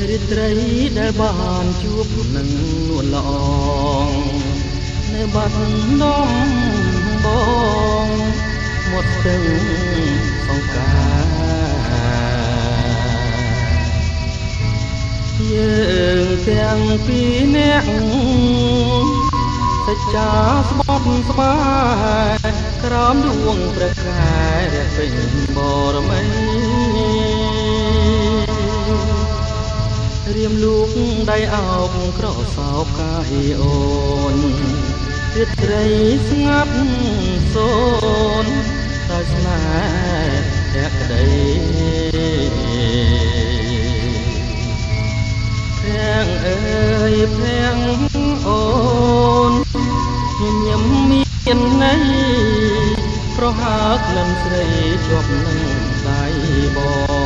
រាត្រីដែលបានជួបនឹងនួនល្អងនៅបាត់នំបងមាត់ស្ទឹងសង្ការយើងទាំងពីរនាក់សច្ចាស្បត់ស្បាយក្រោមដួងព្រះខែរះពេញបរមីរៀមលូកដៃអោបក្រសោបកាយអូនរាត្រីស្ងាត់សូនដោយស្នេហ៍តែក្តីភាំងអើយភាំងអូនញញឹមមានន័យប្រហើកនឹងស្រីជាប់នឹងដៃបង